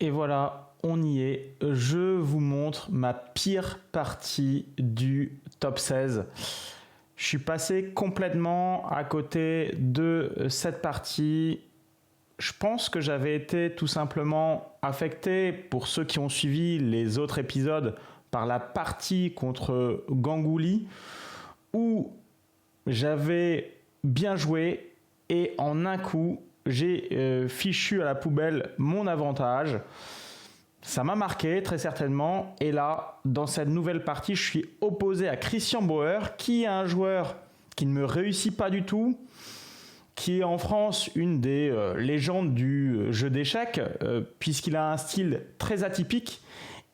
Et voilà, on y est. Je vous montre ma pire partie du top 16. Je suis passé complètement à côté de cette partie. Je pense que j'avais été tout simplement affecté, pour ceux qui ont suivi les autres épisodes, par la partie contre Ganguly, où j'avais bien joué et en un coup, j'ai fichu à la poubelle mon avantage. Ça m'a marqué très certainement. Et là, dans cette nouvelle partie, je suis opposé à Christian Bauer, qui est un joueur qui ne me réussit pas du tout, qui est en France une des légendes du jeu d'échecs, puisqu'il a un style très atypique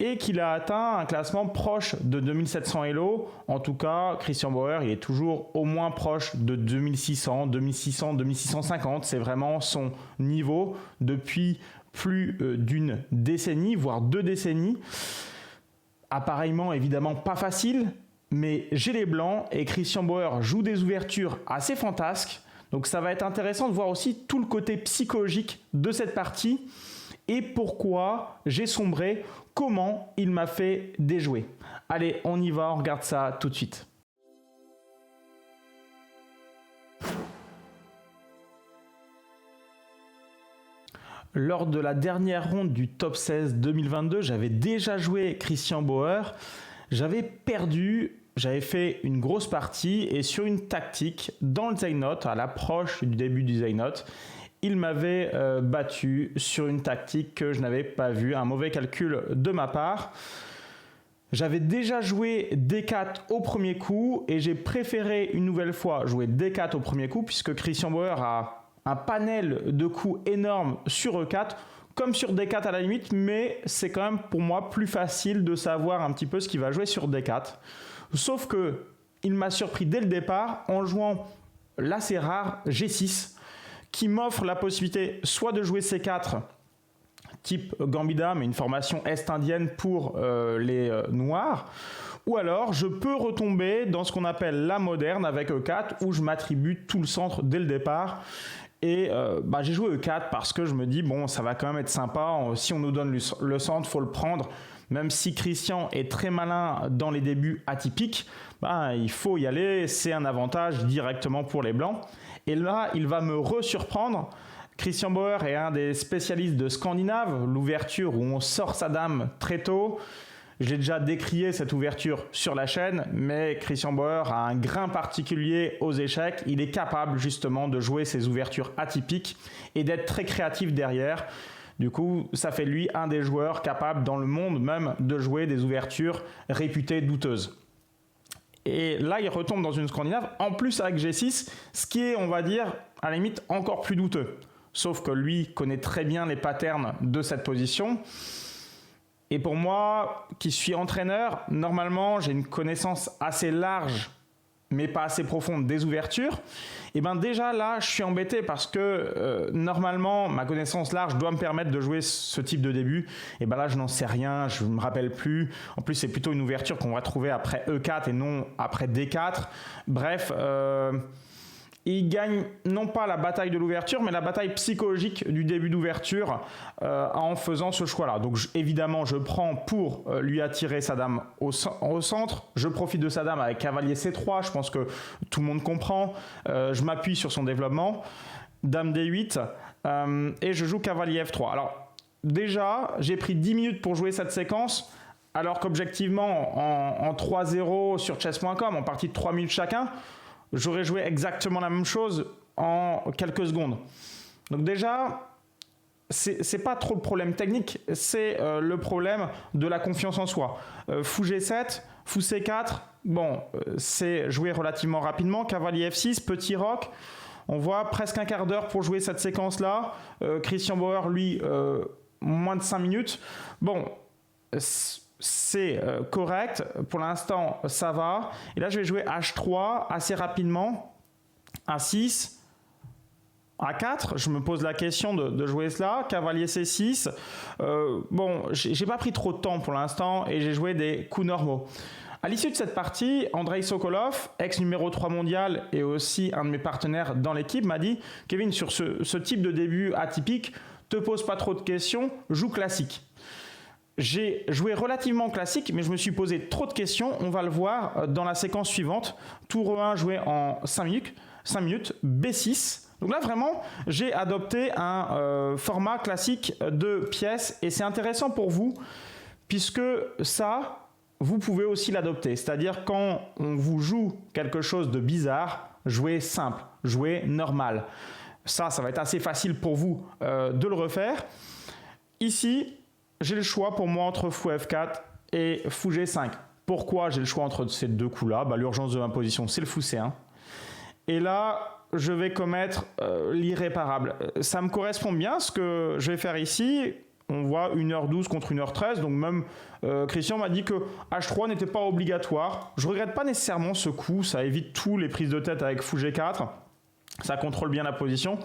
et qu'il a atteint un classement proche de 2700 Elo. En tout cas, Christian Bauer, il est toujours au moins proche de 2600, 2600, 2650. C'est vraiment son niveau depuis plus d'une décennie, voire 2 décennies. Appareillement, évidemment, pas facile, mais j'ai les blancs et Christian Bauer joue des ouvertures assez fantasques. Donc ça va être intéressant de voir aussi tout le côté psychologique de cette partie et pourquoi j'ai sombré, comment il m'a fait déjouer. Allez, on y va, on regarde ça tout de suite. Lors de la dernière ronde du top 16 2022, j'avais déjà joué Christian Bauer. J'avais perdu, j'avais fait une grosse partie et sur une tactique dans le Zeinot, à l'approche du début du Zeinot, il m'avait battu sur une tactique que je n'avais pas vue, un mauvais calcul de ma part. J'avais déjà joué D4 au premier coup et j'ai préféré une nouvelle fois jouer D4 au premier coup puisque Christian Bauer a un panel de coups énorme sur E4 comme sur D4 à la limite, mais c'est quand même pour moi plus facile de savoir un petit peu ce qu'il va jouer sur D4. Sauf que il m'a surpris dès le départ en jouant l'assez rare G6 qui m'offre la possibilité soit de jouer C4 type Gambit, mais une formation est-indienne pour les noirs, ou alors je peux retomber dans ce qu'on appelle la moderne avec E4 où je m'attribue tout le centre dès le départ. Et j'ai joué E4 parce que je me dis, bon, ça va quand même être sympa. Si on nous donne le centre, il faut le prendre. Même si Christian est très malin dans les débuts atypiques, il faut y aller. C'est un avantage directement pour les blancs. Et là, il va me resurprendre. Christian Bauer est un des spécialistes de Scandinave, l'ouverture où on sort sa dame très tôt. J'ai déjà décrié cette ouverture sur la chaîne, mais Christian Bauer a un grain particulier aux échecs. Il est capable justement de jouer ces ouvertures atypiques et d'être très créatif derrière. Du coup, ça fait de lui un des joueurs capables dans le monde même de jouer des ouvertures réputées douteuses. Et là, il retombe dans une Scandinave, en plus avec G6, ce qui est, on va dire, à la limite, encore plus douteux. Sauf que lui connaît très bien les patterns de cette position. Et pour moi, qui suis entraîneur, normalement, j'ai une connaissance assez large, mais pas assez profonde des ouvertures. Et bien déjà là, je suis embêté parce que normalement, ma connaissance large doit me permettre de jouer ce type de début. Et bien là, je n'en sais rien, je ne me rappelle plus. En plus, c'est plutôt une ouverture qu'on va trouver après E4 et non après D4. Bref, il gagne non pas la bataille de l'ouverture, mais la bataille psychologique du début d'ouverture en faisant ce choix-là. Donc évidemment, je prends pour lui attirer sa dame au centre. Je profite de sa dame avec cavalier C3. Je pense que tout le monde comprend. Je m'appuie sur son développement. Dame D8 et je joue cavalier F3. Alors déjà, j'ai pris 10 minutes pour jouer cette séquence. Alors qu'objectivement, en 3-0 sur chess.com, en partie de 3 minutes chacun, j'aurais joué exactement la même chose en quelques secondes. Donc déjà, c'est pas trop le problème technique, c'est le problème de la confiance en soi. Fou G7, Fou C4, c'est joué relativement rapidement. Cavalier F6, petit roc. On voit presque un quart d'heure pour jouer cette séquence-là. Christian Bauer, lui, moins de 5 minutes. C'est correct, pour l'instant ça va. Et là je vais jouer H3 assez rapidement, A6, A4, je me pose la question de jouer cela, cavalier C6. J'ai pas pris trop de temps pour l'instant et j'ai joué des coups normaux. À l'issue de cette partie, Andrei Sokolov, ex numéro 3 mondial et aussi un de mes partenaires dans l'équipe, m'a dit « Kevin, sur ce type de début atypique, te pose pas trop de questions, joue classique. J'ai joué relativement classique, mais je me suis posé trop de questions. On va le voir dans la séquence suivante. Tour 1 joué en 5 minutes, B6. Donc là, vraiment, j'ai adopté un format classique de pièces et c'est intéressant pour vous puisque ça, vous pouvez aussi l'adopter. C'est-à-dire quand on vous joue quelque chose de bizarre, jouez simple, jouez normal. Ça va être assez facile pour vous de le refaire. Ici, j'ai le choix pour moi entre fou F4 et fou G5. Pourquoi j'ai le choix entre ces deux coups-là? L'urgence de ma position, c'est le fou C1. Et là, je vais commettre l'irréparable. Ça me correspond bien ce que je vais faire ici. On voit 1h12 contre 1h13. Donc même Christian m'a dit que H3 n'était pas obligatoire. Je ne regrette pas nécessairement ce coup. Ça évite tous les prises de tête avec fou G4. Ça contrôle bien la position.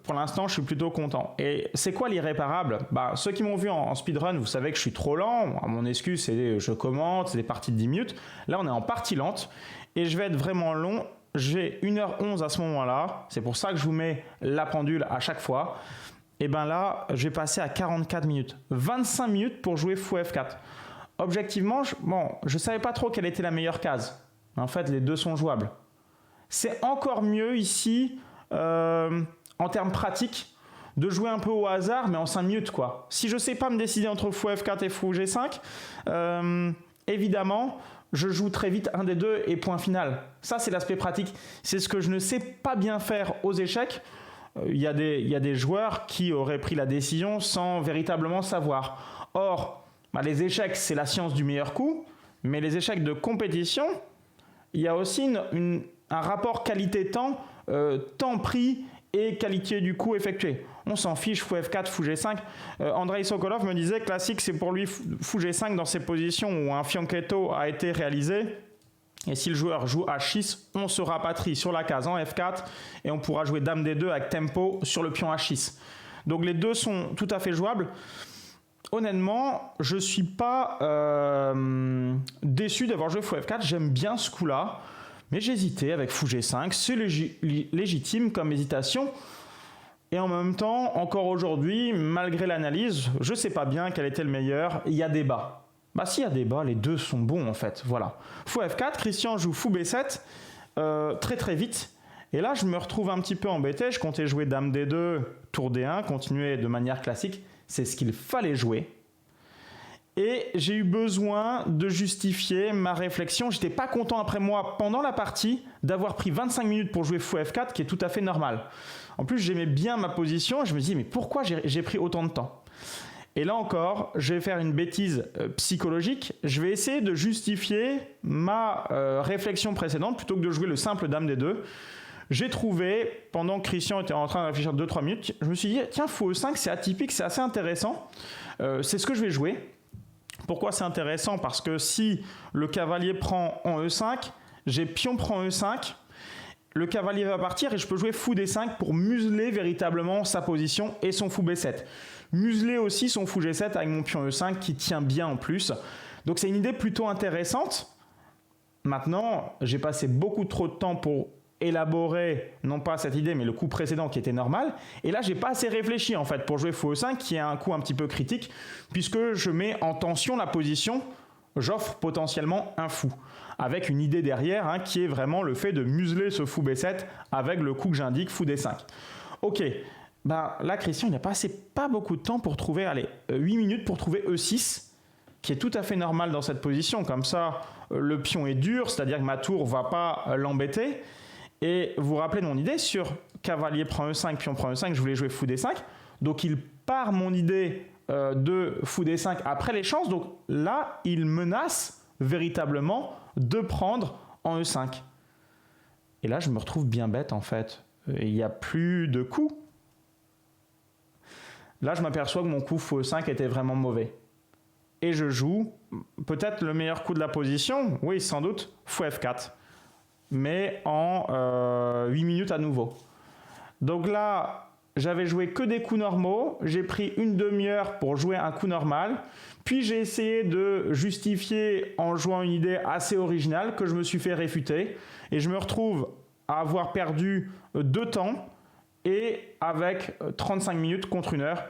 Pour l'instant, je suis plutôt content. Et c'est quoi l'irréparable? Ceux qui m'ont vu en speedrun, vous savez que je suis trop lent. Mon excuse, c'est je commente, c'est des parties de 10 minutes. Là, on est en partie lente. Et je vais être vraiment long. J'ai 1h11 à ce moment-là, c'est pour ça que je vous mets la pendule à chaque fois. Et bien là, je vais passer à 44 minutes. 25 minutes pour jouer fou F4. Objectivement, je ne savais pas trop quelle était la meilleure case. En fait, les deux sont jouables. C'est encore mieux ici, en termes pratiques, de jouer un peu au hasard, mais en 5 minutes, quoi. Si je ne sais pas me décider entre fou F4 et fou G5, évidemment, je joue très vite un des deux et point final. Ça, c'est l'aspect pratique. C'est ce que je ne sais pas bien faire aux échecs. Il y a des joueurs qui auraient pris la décision sans véritablement savoir. Or, les échecs, c'est la science du meilleur coup, mais les échecs de compétition, il y a aussi un rapport qualité-temps, temps pris et qualité du coup effectué. On s'en fiche, fou F4, fou G5. Andrei Sokolov me disait classique, c'est pour lui fou G5 dans ces positions où un fianchetto a été réalisé. Et si le joueur joue H6, on se rapatrie sur la case en F4 et on pourra jouer Dame D2 avec tempo sur le pion H6. Donc les deux sont tout à fait jouables. Honnêtement, je ne suis pas déçu d'avoir joué fou F4. J'aime bien ce coup-là. Mais j'hésitais avec fou G5. C'est légitime comme hésitation. Et en même temps, encore aujourd'hui, malgré l'analyse, je ne sais pas bien quel était le meilleur. Il y a débat. S'il y a débat, les deux sont bons en fait. Voilà. Fou F4, Christian joue fou B7 très très vite. Et là, je me retrouve un petit peu embêté. Je comptais jouer Dame D2, Tour D1, continuer de manière classique. C'est ce qu'il fallait jouer. Et j'ai eu besoin de justifier ma réflexion. J'étais pas content après moi, pendant la partie, d'avoir pris 25 minutes pour jouer fou F4, qui est tout à fait normal. En plus, j'aimais bien ma position. Et je me dis, mais pourquoi j'ai pris autant de temps? Et là encore, je vais faire une bêtise psychologique. Je vais essayer de justifier ma réflexion précédente plutôt que de jouer le simple Dame D2. J'ai trouvé, pendant que Christian était en train de réfléchir 2-3 minutes, je me suis dit, tiens, fou E5, c'est atypique, c'est assez intéressant. C'est ce que je vais jouer. Pourquoi c'est intéressant? Parce que si le cavalier prend en E5, j'ai pion prend E5, le cavalier va partir et je peux jouer fou D5 pour museler véritablement sa position et son fou B7. Museler aussi son fou G7 avec mon pion E5 qui tient bien en plus. Donc c'est une idée plutôt intéressante. Maintenant, j'ai passé beaucoup trop de temps pour élaborer, non pas cette idée, mais le coup précédent qui était normal. Et là, j'ai pas assez réfléchi en fait pour jouer fou E5, qui est un coup un petit peu critique, puisque je mets en tension la position, j'offre potentiellement un fou, avec une idée derrière, qui est vraiment le fait de museler ce fou B7 avec le coup que j'indique, fou D5. Ok, là, Christian, il n'a passé pas beaucoup de temps pour trouver, 8 minutes pour trouver E6, qui est tout à fait normal dans cette position. Comme ça, le pion est dur, c'est-à-dire que ma tour ne va pas l'embêter. Et vous vous rappelez de mon idée sur cavalier prend E5, pion prend E5, je voulais jouer fou D5. Donc il part mon idée de fou D5 après les chances. Donc là, il menace véritablement de prendre en E5. Et là, je me retrouve bien bête en fait. Il n'y a plus de coup. Là, je m'aperçois que mon coup fou E5 était vraiment mauvais. Et je joue peut-être le meilleur coup de la position, oui, sans doute, fou F4. Mais en 8 minutes à nouveau. Donc là, j'avais joué que des coups normaux. J'ai pris une demi-heure pour jouer un coup normal. Puis j'ai essayé de justifier en jouant une idée assez originale que je me suis fait réfuter. Et je me retrouve à avoir perdu 2 temps et avec 35 minutes contre 1 heure.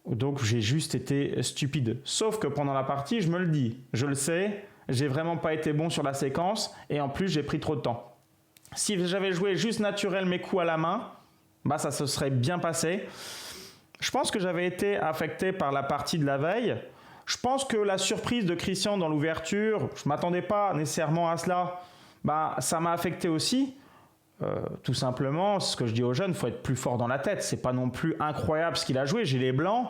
Donc j'ai juste été stupide. Sauf que pendant la partie, je me le dis, je le sais, j'ai vraiment pas été bon sur la séquence et en plus j'ai pris trop de temps. Si j'avais joué juste naturel mes coups à la main, bah ça se serait bien passé. Je pense que j'avais été affecté par la partie de la veille. Je pense que la surprise de Christian dans l'ouverture, je ne m'attendais pas nécessairement à cela, bah ça m'a affecté aussi. Tout simplement, ce que je dis aux jeunes, il faut être plus fort dans la tête. C'est pas non plus incroyable ce qu'il a joué. J'ai les blancs,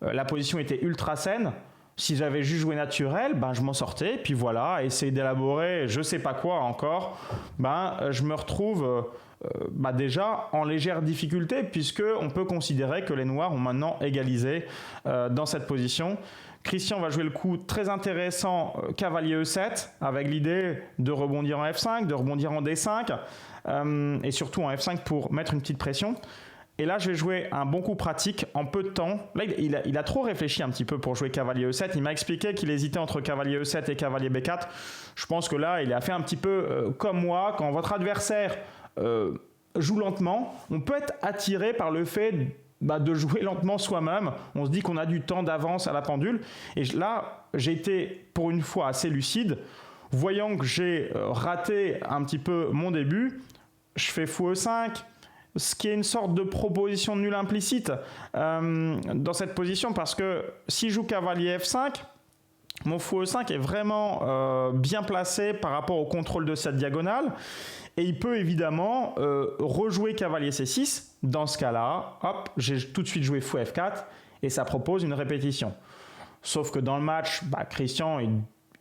la position était ultra saine. Si j'avais juste joué naturel, ben je m'en sortais. Puis voilà, essayer d'élaborer je sais pas quoi encore, je me retrouve déjà en légère difficulté puisque on peut considérer que les noirs ont maintenant égalisé dans cette position. Christian va jouer le coup très intéressant cavalier E7 avec l'idée de rebondir en F5, de rebondir en D5 et surtout en F5 pour mettre une petite pression. Et là, je vais jouer un bon coup pratique en peu de temps. Là, il a trop réfléchi un petit peu pour jouer cavalier E7. Il m'a expliqué qu'il hésitait entre cavalier E7 et cavalier B4. Je pense que là, il a fait un petit peu comme moi. Quand votre adversaire joue lentement, on peut être attiré par le fait de jouer lentement soi-même. On se dit qu'on a du temps d'avance à la pendule. Et là, j'ai été pour une fois assez lucide. Voyant que j'ai raté un petit peu mon début, je fais fou E5, ce qui est une sorte de proposition de nul implicite dans cette position parce que si je joue cavalier F5, mon fou E5 est vraiment bien placé par rapport au contrôle de cette diagonale et il peut évidemment rejouer cavalier C6. Dans ce cas-là, hop, j'ai tout de suite joué fou F4 et ça propose une répétition. Sauf que dans le match, Christian,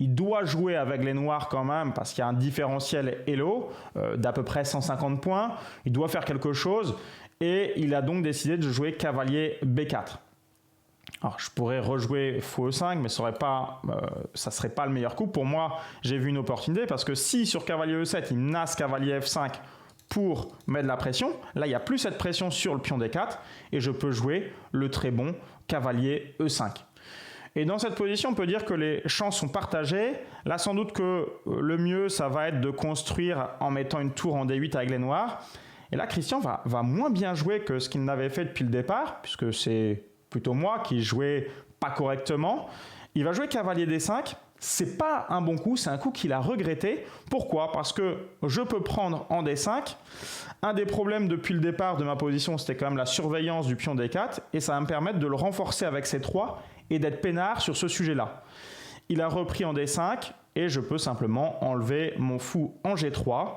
il doit jouer avec les noirs quand même parce qu'il y a un différentiel Elo d'à peu près 150 points. Il doit faire quelque chose et il a donc décidé de jouer cavalier B4. Alors je pourrais rejouer fou E5 mais ça serait pas le meilleur coup. Pour moi, j'ai vu une opportunité parce que si sur cavalier E7 il menace cavalier F5 pour mettre de la pression, là il n'y a plus cette pression sur le pion D4 et je peux jouer le très bon cavalier E5. Et dans cette position, on peut dire que les chances sont partagées. Là, sans doute que le mieux, ça va être de construire en mettant une tour en D8 avec les noirs. Et là, Christian va moins bien jouer que ce qu'il n'avait fait depuis le départ, puisque c'est plutôt moi qui jouais pas correctement. Il va jouer cavalier D5. C'est pas un bon coup, c'est un coup qu'il a regretté. Pourquoi ? Parce que je peux prendre en D5. Un des problèmes depuis le départ de ma position, c'était quand même la surveillance du pion D4, et ça va me permettre de le renforcer avec C3 et d'être peinard sur ce sujet-là. Il a repris en D5 et je peux simplement enlever mon fou en G3.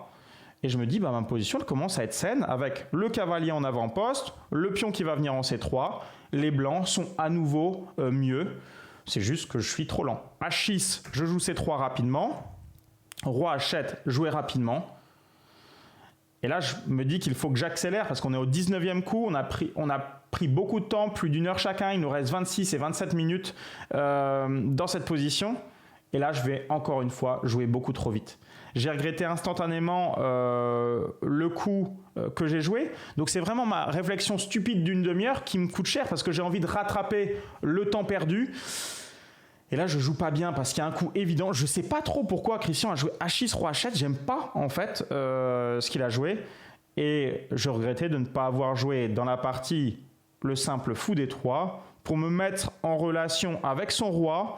Et je me dis, ma position elle commence à être saine avec le cavalier en avant-poste, le pion qui va venir en C3. Les blancs sont à nouveau mieux. C'est juste que je suis trop lent. H6, je joue C3 rapidement. Roi H7, jouer rapidement. Et là, je me dis qu'il faut que j'accélère parce qu'on est au 19e coup. On a pris beaucoup de temps, plus d'1 heure chacun. Il nous reste 26 et 27 minutes dans cette position. Et là, je vais encore une fois jouer beaucoup trop vite. J'ai regretté instantanément le coup que j'ai joué. Donc, c'est vraiment ma réflexion stupide d'une demi-heure qui me coûte cher parce que j'ai envie de rattraper le temps perdu. Et là, je joue pas bien parce qu'il y a un coup évident. Je sais pas trop pourquoi Christian a joué H6, Roi H7. J'aime pas en fait ce qu'il a joué. Et je regrettais de ne pas avoir joué dans la partie le simple fou D3 pour me mettre en relation avec son roi.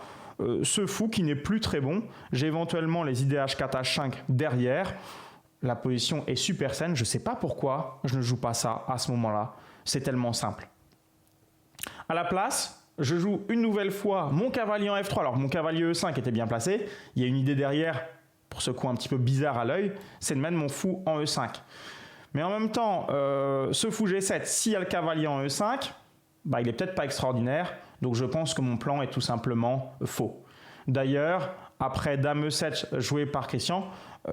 Ce fou qui n'est plus très bon. J'ai éventuellement les idées H4, H5 derrière. La position est super saine. Je sais pas pourquoi je ne joue pas ça à ce moment-là. C'est tellement simple. À la place, je joue une nouvelle fois mon cavalier en F3. Alors mon cavalier E5 était bien placé. Il y a une idée derrière, pour ce coup un petit peu bizarre à l'œil, c'est de mettre mon fou en E5. Mais en même temps, ce fou G7, s'il y a le cavalier en E5, il n'est peut-être pas extraordinaire. Donc je pense que mon plan est tout simplement faux. D'ailleurs, après Dame E7 joué par Christian,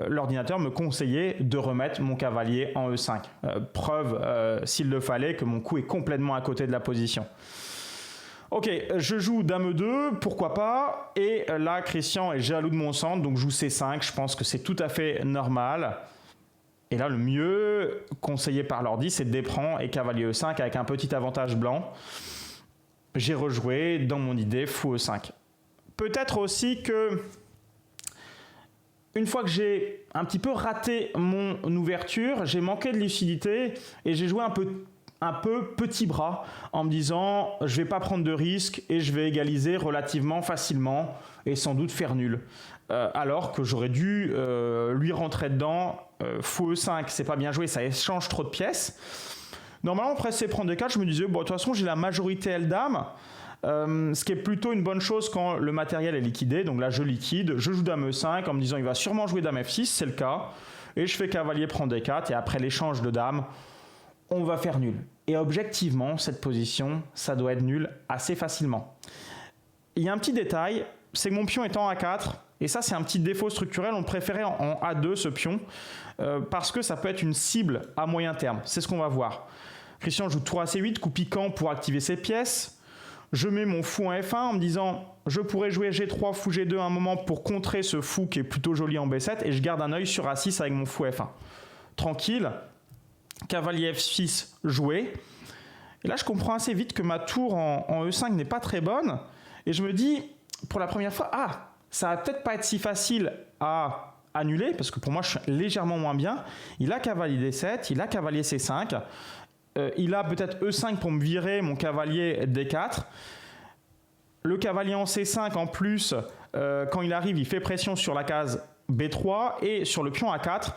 l'ordinateur me conseillait de remettre mon cavalier en E5. Preuve, s'il le fallait, que mon coup est complètement à côté de la position. Ok, je joue Dame E2, pourquoi pas. Et là, Christian est jaloux de mon centre, donc je joue C5. Je pense que c'est tout à fait normal. Et là, le mieux conseillé par l'ordi, c'est d'éperon et cavalier E5 avec un petit avantage blanc. J'ai rejoué dans mon idée fou E5. Peut-être aussi que une fois que j'ai un petit peu raté mon ouverture, j'ai manqué de lucidité et j'ai joué un peu petit bras en me disant je vais pas prendre de risques et je vais égaliser relativement facilement et sans doute faire nul. Alors que j'aurais dû lui rentrer dedans, fou E5, c'est pas bien joué, ça échange trop de pièces. Normalement, pressé prendre des 4, je me disais, bon, de toute façon, j'ai la majorité L-Dame, ce qui est plutôt une bonne chose quand le matériel est liquidé. Donc là, je liquide, je joue Dame E5 en me disant, il va sûrement jouer Dame F6, c'est le cas. Et je fais cavalier prend D4, et après l'échange de Dame, on va faire nul. Et objectivement, cette position, ça doit être nul assez facilement. Il y a un petit détail, c'est que mon pion est en A4, et ça, c'est un petit défaut structurel. On préférait en A2 ce pion, parce que ça peut être une cible à moyen terme. C'est ce qu'on va voir. Christian joue tour à C8, coup piquant pour activer ses pièces. Je mets mon fou en F1 en me disant je pourrais jouer G3, fou G2 à un moment pour contrer ce fou qui est plutôt joli en B7 et je garde un œil sur A6 avec mon fou F1. Tranquille, cavalier F6 joué. Et là, je comprends assez vite que ma tour en E5 n'est pas très bonne et je me dis pour la première fois, ça va peut-être pas être si facile à annuler parce que pour moi, je suis légèrement moins bien. Il a cavalier D7, il a cavalier C5. Il a peut-être E5 pour me virer mon cavalier D4. Le cavalier en C5 en plus, quand il arrive, il fait pression sur la case B3 et sur le pion A4.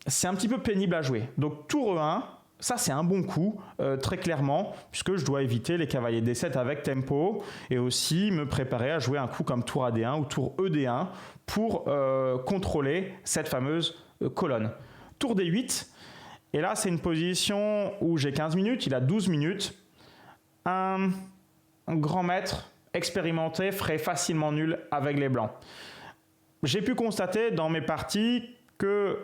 C'est un petit peu pénible à jouer. Donc tour E1, ça c'est un bon coup, très clairement, puisque je dois éviter les cavaliers D7 avec tempo et aussi me préparer à jouer un coup comme tour AD1 ou tour ED1 pour contrôler cette fameuse colonne. Tour D8. Et là, c'est une position où j'ai 15 minutes, il a 12 minutes. Un grand maître expérimenté ferait facilement nul avec les blancs. J'ai pu constater dans mes parties que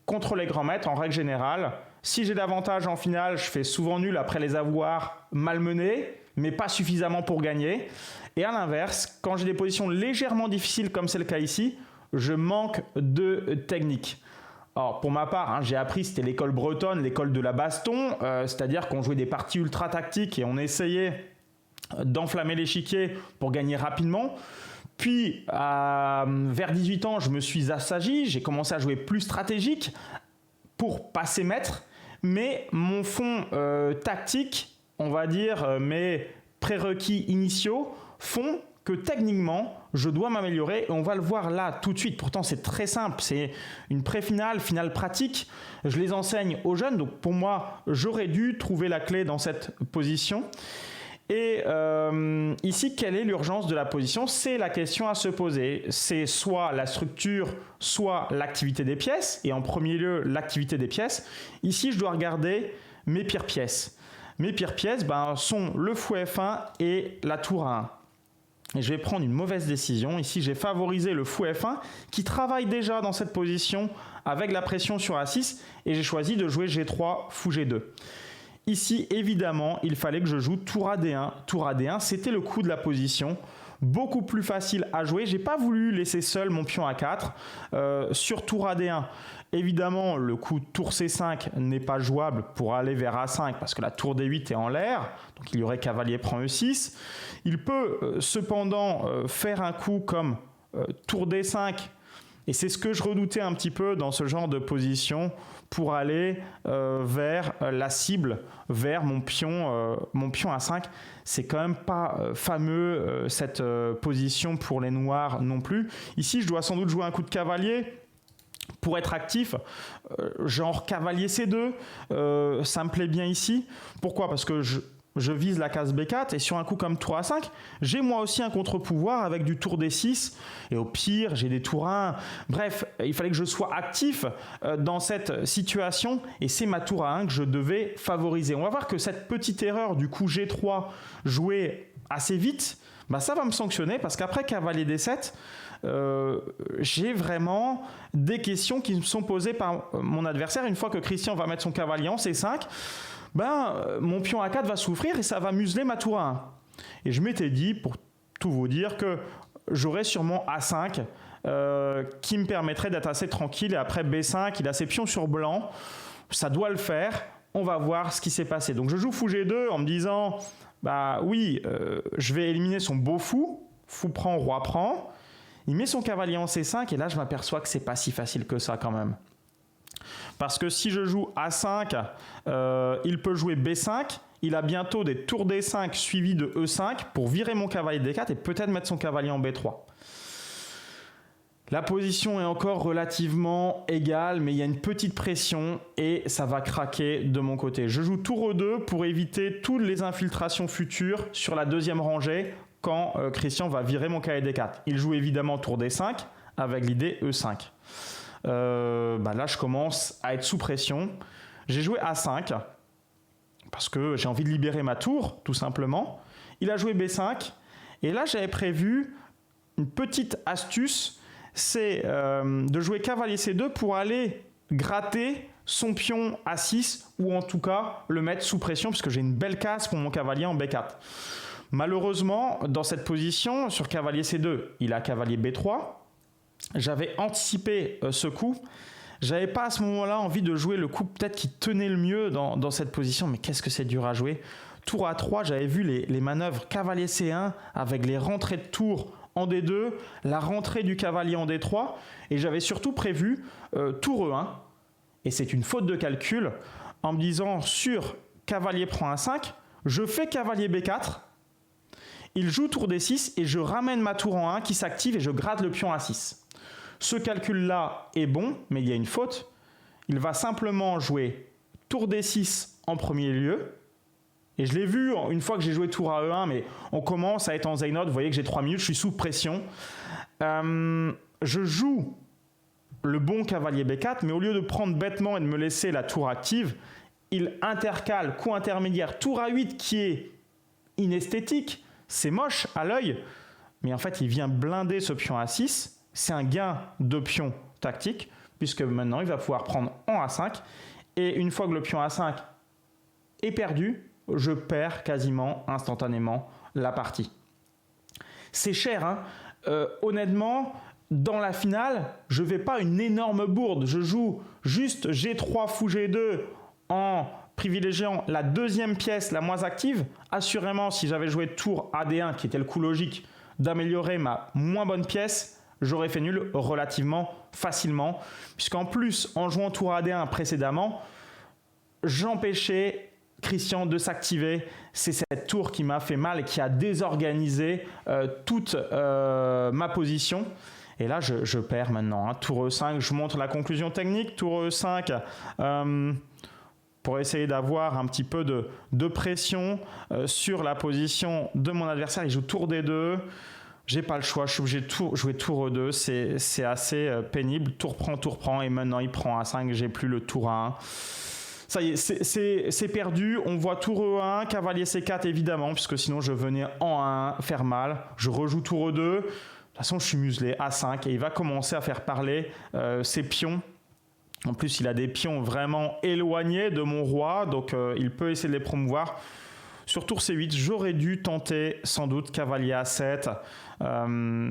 contre les grands maîtres, en règle générale, si j'ai davantage en finale, je fais souvent nul après les avoir malmenés, mais pas suffisamment pour gagner. Et à l'inverse, quand j'ai des positions légèrement difficiles, comme c'est le cas ici, je manque de technique. Alors pour ma part, j'ai appris, c'était l'école bretonne, l'école de la baston, c'est-à-dire qu'on jouait des parties ultra tactiques et on essayait d'enflammer l'échiquier pour gagner rapidement. Puis vers 18 ans, je me suis assagi, j'ai commencé à jouer plus stratégique pour passer maître, mais mon fond tactique, on va dire mes prérequis initiaux font que techniquement, je dois m'améliorer et on va le voir là tout de suite. Pourtant, c'est très simple, c'est une pré-finale, finale pratique. Je les enseigne aux jeunes, donc pour moi, j'aurais dû trouver la clé dans cette position. Et ici, quelle est l'urgence de la position? C'est la question à se poser. C'est soit la structure, soit l'activité des pièces. Et en premier lieu, l'activité des pièces. Ici, je dois regarder mes pires pièces. Mes pires pièces sont le fou F1 et la tour A1. Et je vais prendre une mauvaise décision. Ici, j'ai favorisé le fou F1 qui travaille déjà dans cette position avec la pression sur A6 et j'ai choisi de jouer G3, fou G2. Ici, évidemment, il fallait que je joue tour AD1. Tour AD1, c'était le coup de la position. Beaucoup plus facile à jouer. J'ai pas voulu laisser seul mon pion A4 sur tour AD1. Évidemment, le coup tour C5 n'est pas jouable pour aller vers A5 parce que la tour D8 est en l'air. Donc il y aurait cavalier prend E6. Il peut cependant faire un coup comme tour D5. Et c'est ce que je redoutais un petit peu dans ce genre de position pour aller vers la cible, vers mon pion A5. C'est quand même pas fameux cette position pour les noirs non plus. Ici, je dois sans doute jouer un coup de cavalier pour être actif, genre cavalier C2, ça me plaît bien ici. Pourquoi? Parce que je vise la case B4 et sur un coup comme tour A5, j'ai moi aussi un contre-pouvoir avec du tour D6 et au pire, j'ai des tours 1. Bref, il fallait que je sois actif dans cette situation et c'est ma tour A1 que je devais favoriser. On va voir que cette petite erreur du coup G3 jouée assez vite, ça va me sanctionner parce qu'après cavalier D7, j'ai vraiment des questions qui me sont posées par mon adversaire. Une fois que Christian va mettre son cavalier en C5, mon pion A4 va souffrir et ça va museler ma tour A1. Et je m'étais dit, pour tout vous dire, que j'aurais sûrement A5 qui me permettrait d'être assez tranquille. Et après B5, il a ses pions sur blanc. Ça doit le faire. On va voir ce qui s'est passé. Donc je joue fou G2 en me disant, je vais éliminer son beau fou. Fou prend, roi prend. Il met son cavalier en C5 et là je m'aperçois que c'est pas si facile que ça quand même. Parce que si je joue A5, il peut jouer B5. Il a bientôt des tours D5 suivis de E5 pour virer mon cavalier D4 et peut-être mettre son cavalier en B3. La position est encore relativement égale, mais il y a une petite pression et ça va craquer de mon côté. Je joue tour E2 pour éviter toutes les infiltrations futures sur la deuxième rangée quand Christian va virer mon cavalier D4. Il joue évidemment tour D5 avec l'idée E5. Là, je commence à être sous pression. J'ai joué A5 parce que j'ai envie de libérer ma tour, tout simplement. Il a joué B5 et là, j'avais prévu une petite astuce, c'est de jouer cavalier C2 pour aller gratter son pion A6 ou en tout cas le mettre sous pression parce que j'ai une belle case pour mon cavalier en B4. Malheureusement, dans cette position, sur cavalier C2, il a cavalier B3. J'avais anticipé ce coup. J'avais pas à ce moment-là envie de jouer le coup peut-être qui tenait le mieux dans cette position, mais qu'est-ce que c'est dur à jouer. Tour A3, j'avais vu les manœuvres cavalier C1 avec les rentrées de tour en D2, la rentrée du cavalier en D3, et j'avais surtout prévu tour E1. Et c'est une faute de calcul en me disant sur cavalier prend A5, je fais cavalier B4, il joue tour D6 et je ramène ma tour en 1 qui s'active et je gratte le pion A6. Ce calcul-là est bon, mais il y a une faute. Il va simplement jouer tour D6 en premier lieu. Et je l'ai vu une fois que j'ai joué tour à E1, mais on commence à être en zénote. Vous voyez que j'ai 3 minutes, je suis sous pression. Je joue le bon cavalier B4, mais au lieu de prendre bêtement et de me laisser la tour active, il intercale coup intermédiaire tour A8 qui est inesthétique. C'est moche à l'œil, mais en fait, il vient blinder ce pion A6. C'est un gain de pion tactique, puisque maintenant, il va pouvoir prendre en A5. Et une fois que le pion A5 est perdu, je perds quasiment instantanément la partie. C'est cher, hein. Honnêtement, dans la finale, je ne vais pas une énorme bourde. Je joue juste G3 fou G2 en privilégiant la deuxième pièce la moins active. Assurément, si j'avais joué tour AD1, qui était le coup logique, d'améliorer ma moins bonne pièce, j'aurais fait nul relativement facilement. Puisqu'en plus, en jouant tour AD1 précédemment, j'empêchais Christian de s'activer. C'est cette tour qui m'a fait mal et qui a désorganisé toute ma position. Et là, je perds maintenant. Hein. Tour E5, je vous montre la conclusion technique. Tour E5, pour essayer d'avoir un petit peu de pression sur la position de mon adversaire. Il joue tour D2. J'ai pas le choix, je suis obligé de jouer tour E2. C'est assez pénible. Tour prend. Et maintenant, il prend A5. J'ai plus le tour A1. Ça y est, c'est perdu. On voit tour E1, cavalier C4 évidemment, puisque sinon je venais en A1 faire mal. Je rejoue tour E2. De toute façon, je suis muselé, A5, et il va commencer à faire parler ses pions. En plus, il a des pions vraiment éloignés de mon roi, donc il peut essayer de les promouvoir. Sur tour C8, j'aurais dû tenter sans doute cavalier A7.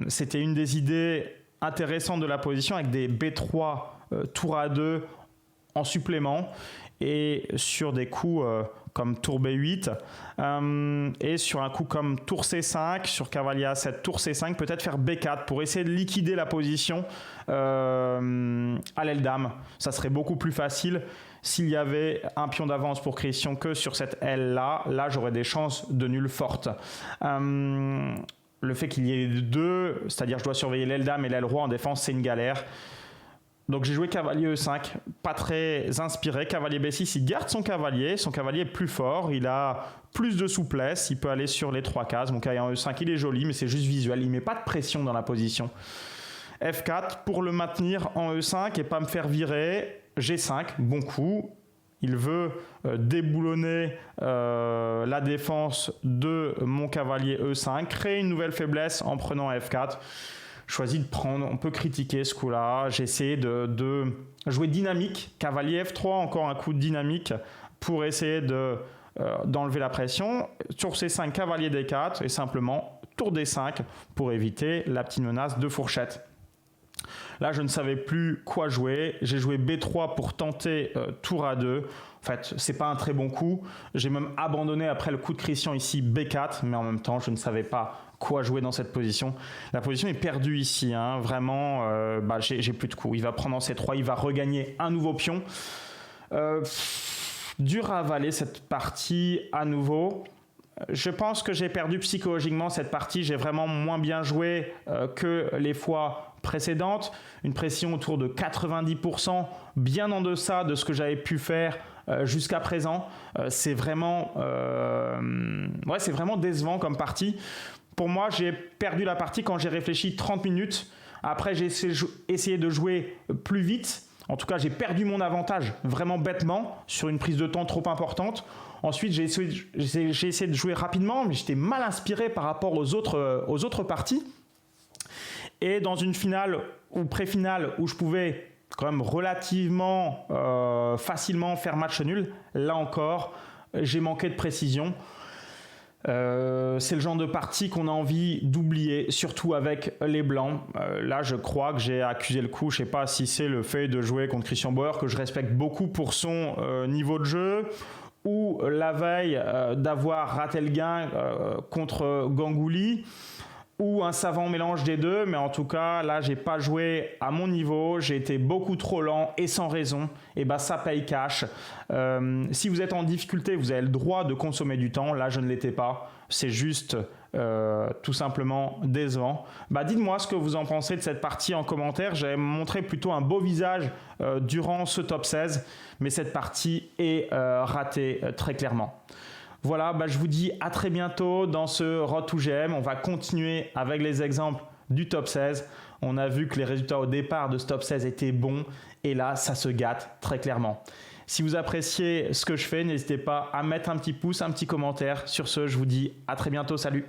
C'était une des idées intéressantes de la position, avec des B3, tour A2 en supplément. Et sur des coups comme tour B8 et sur un coup comme tour C5, sur cavalier A7, tour C5, peut-être faire B4 pour essayer de liquider la position à l'aile dame. Ça serait beaucoup plus facile s'il y avait un pion d'avance pour Christian que sur cette aile-là. Là, j'aurais des chances de nul fortes. Le fait qu'il y ait deux, c'est-à-dire je dois surveiller l'aile dame et l'aile roi en défense, c'est une galère. Donc j'ai joué cavalier E5, pas très inspiré. Cavalier B6, il garde son cavalier est plus fort, il a plus de souplesse, il peut aller sur les 3 cases. Mon cavalier en E5, il est joli, mais c'est juste visuel, il ne met pas de pression dans la position. F4 pour le maintenir en E5 et pas me faire virer. G5, bon coup. Il veut déboulonner la défense de mon cavalier E5, créer une nouvelle faiblesse en prenant F4. Choisi de prendre, on peut critiquer ce coup-là. J'ai essayé de jouer dynamique. Cavalier F3, encore un coup de dynamique pour essayer d'enlever la pression. Tour C5, cavalier D4 et simplement tour D5 pour éviter la petite menace de fourchette. Là, je ne savais plus quoi jouer. J'ai joué B3 pour tenter tour A2. En fait, c'est pas un très bon coup. J'ai même abandonné après le coup de Christian ici B4, mais en même temps, je ne savais pas quoi jouer dans cette position. La position est perdue ici, hein. Vraiment, j'ai plus de coups. Il va prendre en C3, il va regagner un nouveau pion. Dur à avaler cette partie à nouveau. Je pense que j'ai perdu psychologiquement cette partie. J'ai vraiment moins bien joué que les fois précédentes. Une pression autour de 90%, bien en deçà de ce que j'avais pu faire jusqu'à présent. C'est vraiment décevant comme partie. Pour moi, j'ai perdu la partie quand j'ai réfléchi 30 minutes. Après, j'ai essayé de jouer plus vite. En tout cas, j'ai perdu mon avantage vraiment bêtement sur une prise de temps trop importante. Ensuite, j'ai essayé de jouer rapidement, mais j'étais mal inspiré par rapport aux autres parties. Et dans une finale ou pré-finale où je pouvais quand même relativement facilement faire match nul, là encore, j'ai manqué de précision. C'est le genre de partie qu'on a envie d'oublier, surtout avec les blancs. Là, je crois que j'ai accusé le coup. Je ne sais pas si c'est le fait de jouer contre Christian Bauer, que je respecte beaucoup pour son niveau de jeu, ou la veille d'avoir raté le gain contre Ganguly, ou un savant mélange des deux, mais en tout cas, là, j'ai pas joué à mon niveau, j'ai été beaucoup trop lent et sans raison, et ça paye cash. Si vous êtes en difficulté, vous avez le droit de consommer du temps, là, je ne l'étais pas, c'est juste tout simplement décevant. Dites-moi ce que vous en pensez de cette partie en commentaire, j'avais montré plutôt un beau visage durant ce top 16, mais cette partie est ratée très clairement. Voilà, je vous dis à très bientôt dans ce Road to GM. On va continuer avec les exemples du top 16. On a vu que les résultats au départ de ce top 16 étaient bons et là, ça se gâte très clairement. Si vous appréciez ce que je fais, n'hésitez pas à mettre un petit pouce, un petit commentaire. Sur ce, je vous dis à très bientôt. Salut!